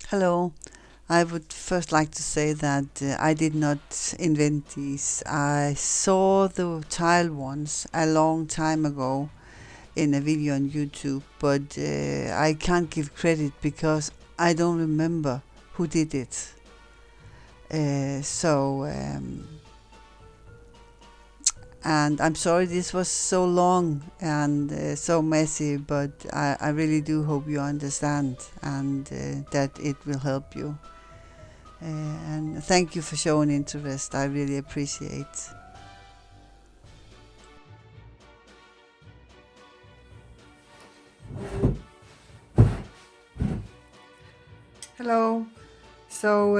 Hello. I would first like to say that I did not invent these. I saw the child ones a long time ago in a video on YouTube, but I can't give credit because I don't remember who did it. And I'm sorry this was so long and so messy, but I really do hope you understand and that it will help you. And thank you for showing interest. I really appreciate. Hello. So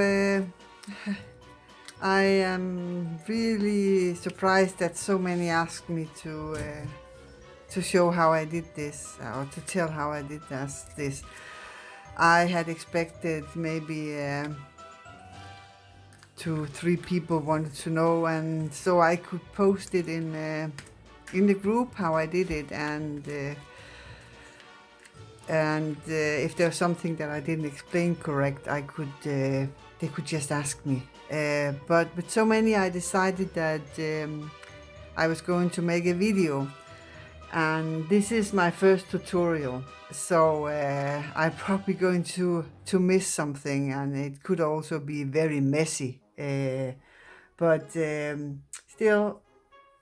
I am really surprised that so many asked me to show how I did this or to tell how I did this. I had expected maybe 2, 3 people wanted to know, and so I could post it in the group how I did it, and if there's something that I didn't explain correct, they could just ask me. But with so many, I decided that I was going to make a video, and this is my first tutorial. So I'm probably going to miss something, and it could also be very messy. But still,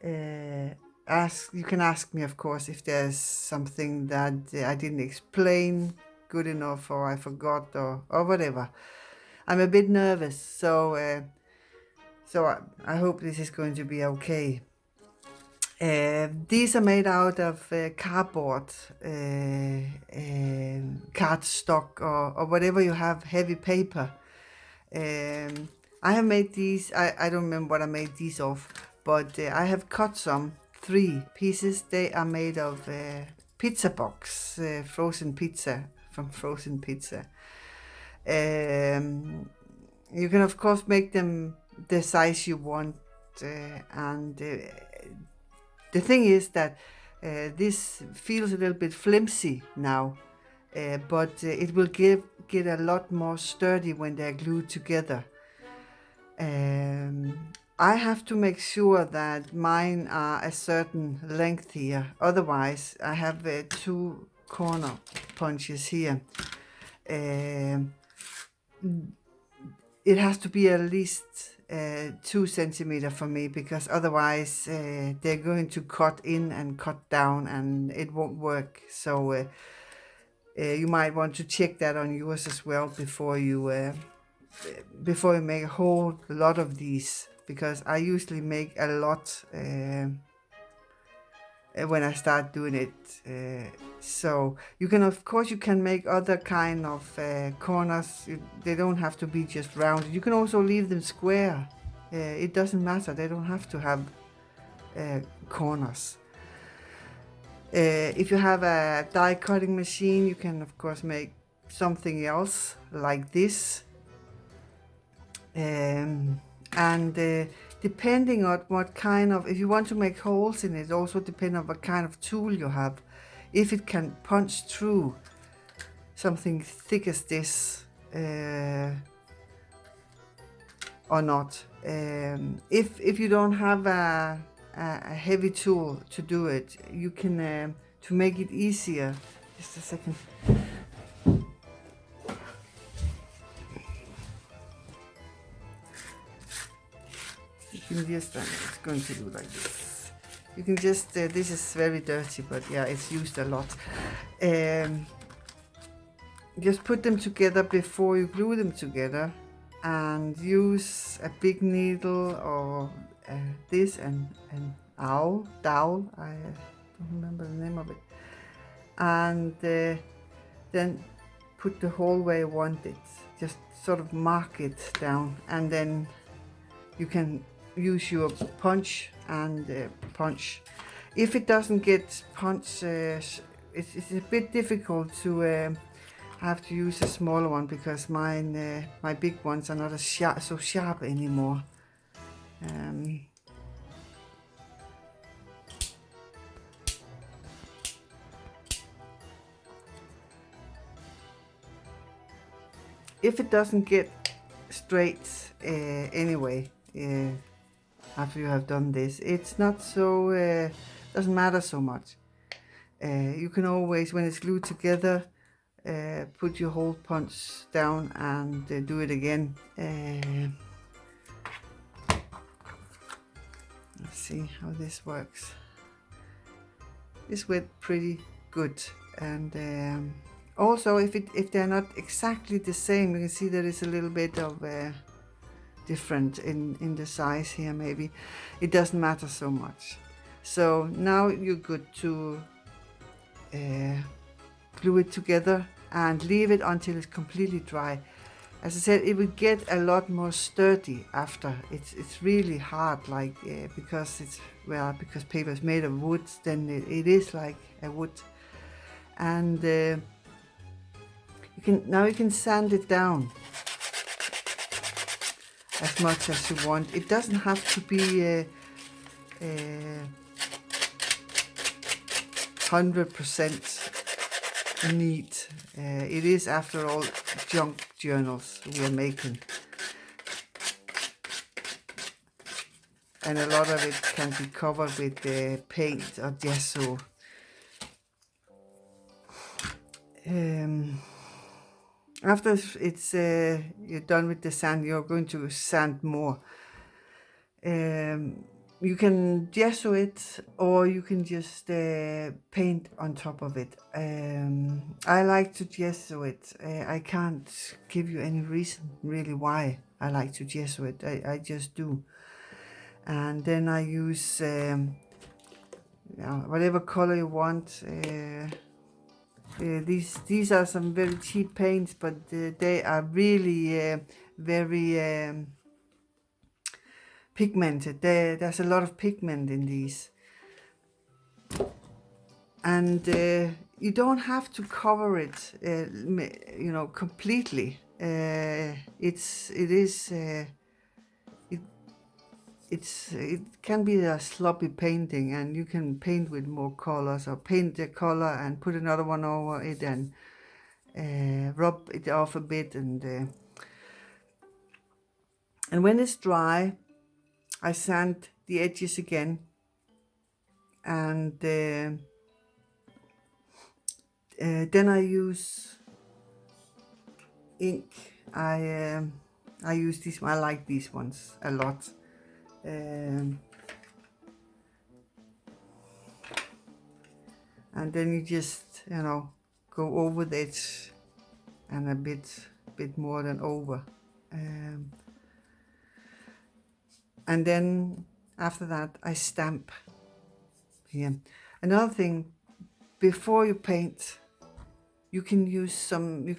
you can ask me, of course, if there's something that I didn't explain good enough, or I forgot, or whatever. I'm a bit nervous, so I hope this is going to be okay. These are made out of cardboard, cardstock, or whatever you have, heavy paper. I have made these, I don't remember what I made these of, but I have cut some 3 pieces. They are made of pizza box, frozen pizza from Frozen Pizza. You can of course make them the size you want, and the thing is that this feels a little bit flimsy now, but it will get a lot more sturdy when they're glued together. I have to make sure that mine are a certain length here. Otherwise, I have 2 corner punches here. It has to be at least 2 centimeter for me, because otherwise they're going to cut in and cut down, and it won't work. So you might want to check that on yours as well before you make a whole lot of these, because I usually make a lot when I start doing it. So you can, of course, you can make other kind of corners. They don't have to be just rounded. You can also leave them square. It doesn't matter. They don't have to have corners. If you have a die cutting machine, you can of course make something else like this. And depending on what kind of, if you want to make holes in it, also depending on what kind of tool you have, if it can punch through something thick as this or not. If you don't have a heavy tool to do it, you can to make it easier. Just a second. You can just, I'm just going to do like this. You can just, this is very dirty, but yeah, it's used a lot. Just put them together before you glue them together, and use a big needle or this and dowel, I don't remember the name of it, and then put the hole where you want it. Just sort of mark it down, and then you can use your punch and punch. If it doesn't get punched, it's a bit difficult to have to use a smaller one, because mine, my big ones are not as so sharp anymore. if it doesn't get straight anyway, after you have done this, it's not so, doesn't matter so much. You can always, when it's glued together, put your hole punch down and do it again. Let's see how this works. This went pretty good, and also if they're not exactly the same, you can see there is a little bit of different in the size here. Maybe it doesn't matter so much. So now you're good to glue it together and leave it until it's completely dry. As I said, it will get a lot more sturdy after. It's really hard, like because it's, well, because paper is made of wood, then it is like a wood. And you can sand it down as much as you want. It doesn't have to be 100% neat. It is, after all, junk journals we are making, and a lot of it can be covered with paint or gesso. After it's you're done with the sand, you're going to sand more. You can gesso it, or you can just paint on top of it. I like to gesso it. I can't give you any reason really why I like to gesso it. I just do. And then I use whatever color you want. These are some very cheap paints, but they are really very pigmented. There's a lot of pigment in these, and you don't have to cover it, completely. It can be a sloppy painting, and you can paint with more colors, or paint the color and put another one over it and rub it off a bit, and when it's dry, I sand the edges again, and then I use ink. I use these. I like these ones a lot. And then you just go over it, and a bit more than over, and then after that I stamp here. Another thing, before you paint, you can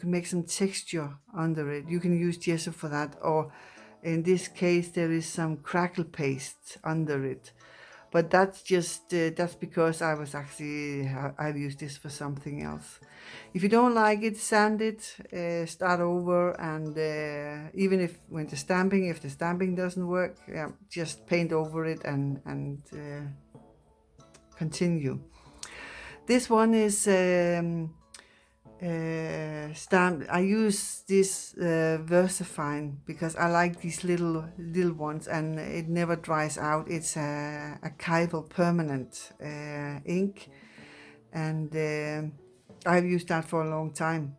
make some texture under it. You can use gesso for that, or in this case there is some crackle paste under it. But that's just that's because I've used this for something else. If you don't like it, sand it, start over, and even if the stamping doesn't work, just paint over it and continue. This one is stamped. I use this Versafine because I like these little ones, and it never dries out. It's a archival permanent ink, and I've used that for a long time.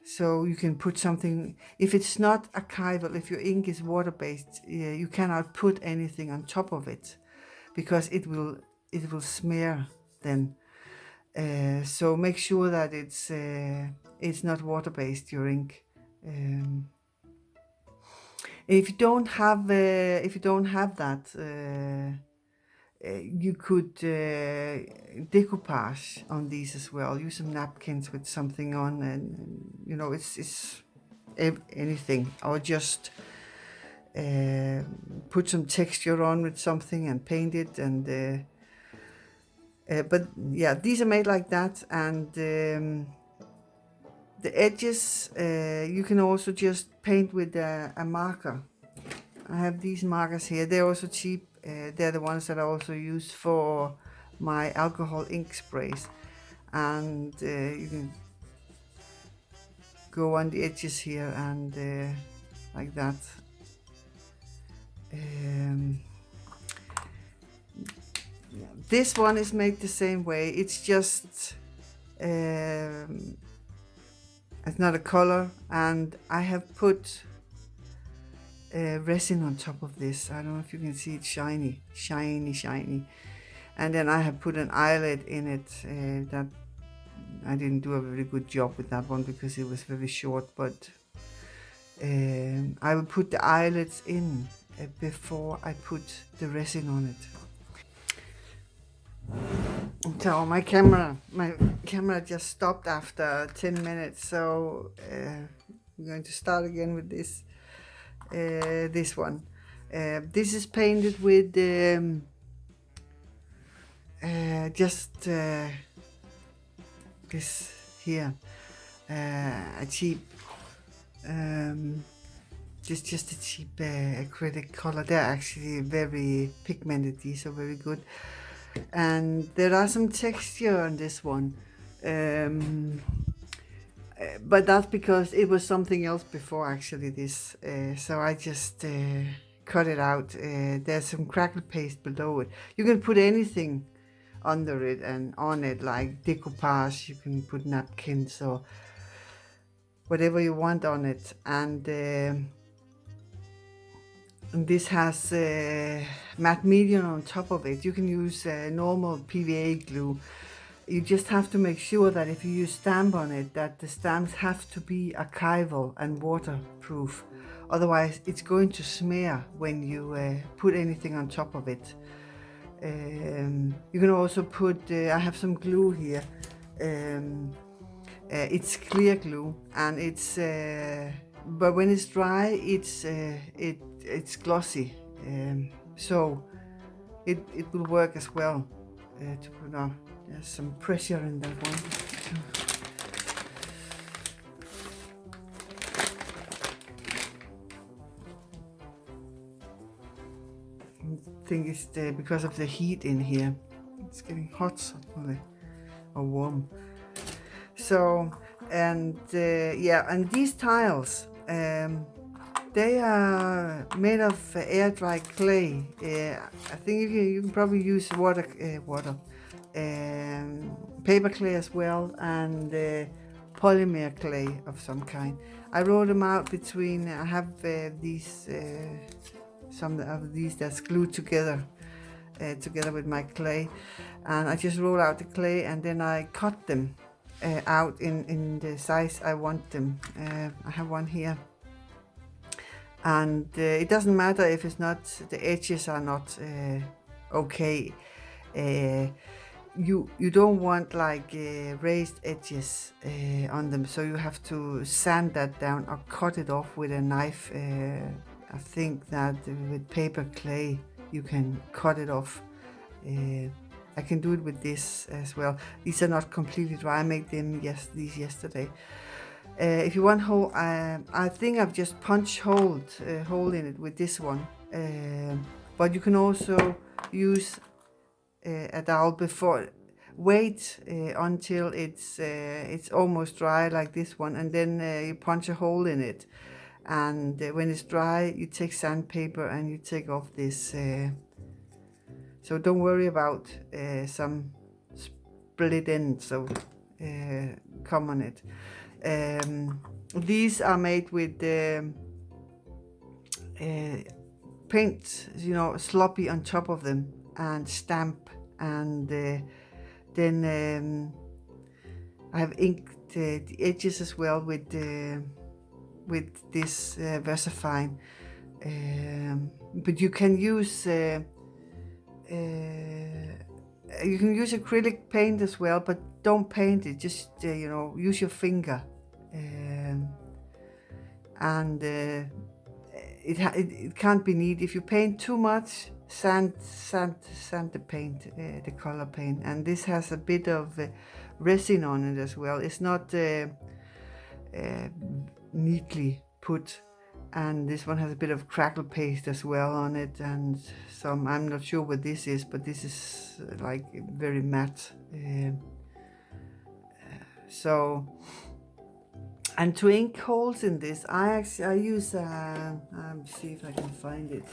So you can put something, if it's not archival, if your ink is water-based, you cannot put anything on top of it, because it will smear then. So make sure that it's not water-based, your ink. If you don't have that, you could decoupage on these as well. Use some napkins with something on, and it's anything, or just put some texture on with something and paint it, and but yeah, these are made like that. And the edges, you can also just paint with a marker. I have these markers here. They're also cheap. They're the ones that I also use for my alcohol ink sprays. And you can go on the edges here and like that. This one is made the same way. It's just it's not a color, and I have put resin on top of this. I don't know if you can see it, shiny, and then I have put an eyelet in it. That I didn't do a very good job with that one because it was very short, but I will put the eyelets in before I put the resin on it. So my camera just stopped after 10 minutes, so I'm going to start again with this this one. This is painted with just this here, a cheap just a cheap acrylic color. They're actually very pigmented. These are very good, and there are some texture on this one, but that's because it was something else before actually this, so I just cut it out. There's some crackle paste below it. You can put anything under it and on it, like decoupage. You can put napkins or whatever you want on it, and this has matte medium on top of it. You can use normal PVA glue. You just have to make sure that if you use stamp on it, that the stamps have to be archival and waterproof. Otherwise it's going to smear when you put anything on top of it. You can also put, I have some glue here. It's clear glue, and it's but when it's dry, it's glossy, so it will work as well to put on. There's some pressure in that one. I think it's because of the heat in here. It's getting hot suddenly, or warm. So, and yeah, and these tiles, they are made of air dry clay. I think you can probably use paper clay as well, and polymer clay of some kind. I wrote them out between. I have these some of these that's glued together with my clay, and I just roll out the clay and then I cut them out in the size I want them. I have one here, and it doesn't matter if it's not, the edges are not okay. You don't want like raised edges on them, so you have to sand that down or cut it off with a knife. I think that with paper clay you can cut it off. I can do it with this as well. These are not completely dry. I made them these yesterday. If you want hole, I think I've just punched hole in it with this one. But you can also use a dowel before. Wait until it's almost dry like this one, and then you punch a hole in it. And when it's dry, you take sandpaper and you take off this. So don't worry about some split ends, so come on it. These are made with paint, sloppy on top of them, and stamp, and then I have inked the edges as well with this VersaFine. But you can use acrylic paint as well, but don't paint it, just use your finger, and it can't be neat. If you paint too much, sand the paint, the color paint. And this has a bit of resin on it as well. It's not neatly put, and this one has a bit of crackle paste as well on it, and some, I'm not sure what this is, but this is like very matte. So And to ink holes in this, I use see if I can find it.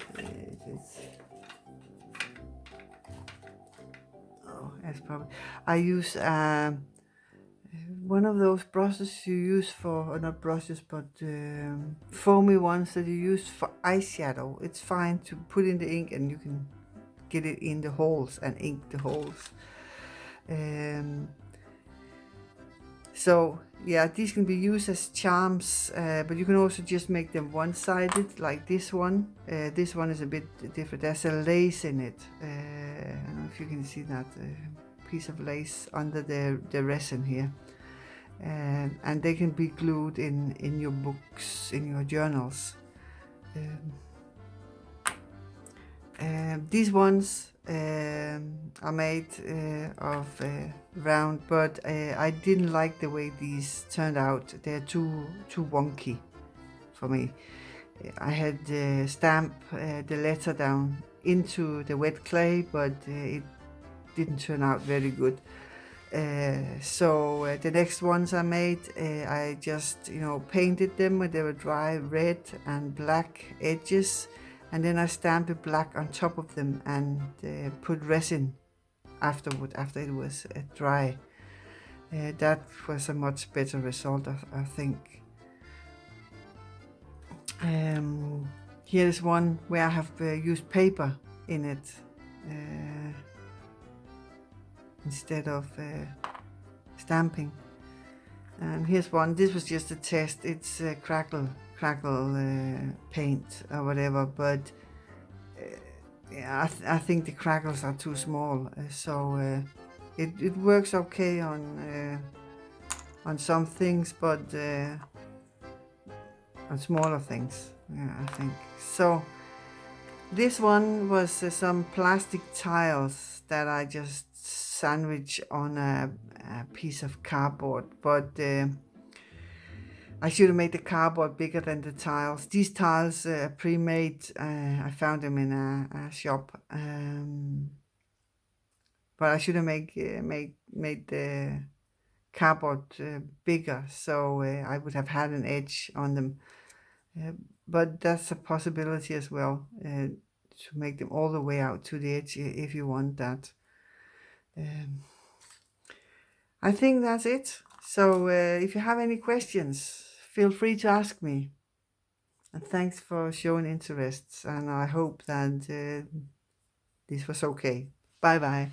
It's probably I use one of those brushes you use for, or not brushes, but foamy ones that you use for eyeshadow. It's fine to put in the ink and you can get it in the holes and ink the holes. So yeah, these can be used as charms, but you can also just make them one-sided, like this one. This one is a bit different. There's a lace in it. I don't know if you can see that piece of lace under the resin here. And they can be glued in your books, in your journals. These ones are made of round, but I didn't like the way these turned out. They're too wonky for me. I had stamped the letter down into the wet clay, but it didn't turn out very good. So the next ones I made, I just painted them when they were dry, red and black edges, and then I stamped it black on top of them and put resin after it was dry. That was a much better result, I think. Here is one where I have used paper in it instead of stamping. And here's one. This was just a test. It's crackle paint or whatever, but yeah, I think the crackles are too small, so it works okay on some things, but on smaller things, yeah, I think. So this one was some plastic tiles that I just sandwich on a piece of cardboard, but I should have made the cardboard bigger than the tiles. These tiles are pre-made. I found them in a shop, but I should have made the cardboard bigger, so I would have had an edge on them. But that's a possibility as well, to make them all the way out to the edge if you want that. I think that's it. So if you have any questions, feel free to ask me. And thanks for showing interest. And I hope that this was okay. Bye bye.